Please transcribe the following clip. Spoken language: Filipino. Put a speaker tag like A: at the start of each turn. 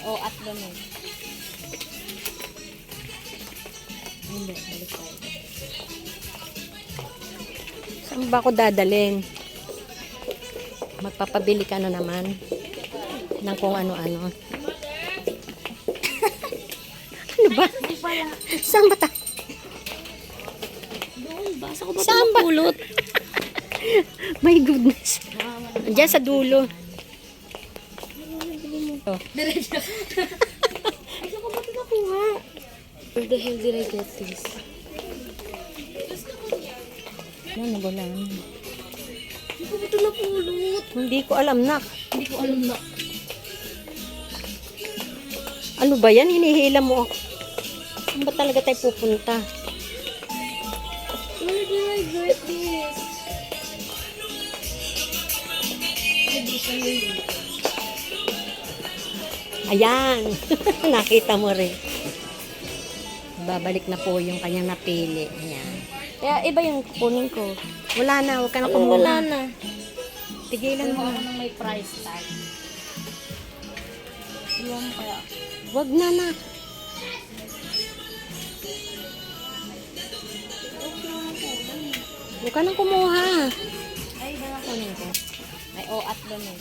A: O, at doon eh. Hindi, balik tayo.
B: Saan ba ako dadalhin? Magpapabili ka na naman ng kung ano-ano. Ano ba? Saan ba
A: Doon ba? Saan ko ba
B: Saan ba?
A: pulot?
B: My goodness. Diyan sa dulo. Oh.
A: Diretso. Ay, saan ko ba ito nakuha? Where the hell did I get this?
B: Yan, nagulan.
A: Hindi ko ba ito napulot?
B: Hindi ko alam, nak.
A: Hindi ko alam na.
B: Ano ba yan? Hinihila mo. Saan ba talaga tayo pupunta?
A: Where did I get this?
B: Ayan. Nakita mo rin. Babalik na po yung kanyang napili. Ayan.
A: Kaya iba yung kukunin ko.
B: Wala na. Huwag ka na
A: Ano,
B: kumuha.
A: wala na.
B: Tigilan mo.
A: Ano nang may price tag? Iwan mo kaya.
B: Huwag na, nak. Huwag ka nang kumuha.
A: Ay, iba na kunin ko. Ay, o, at doon eh.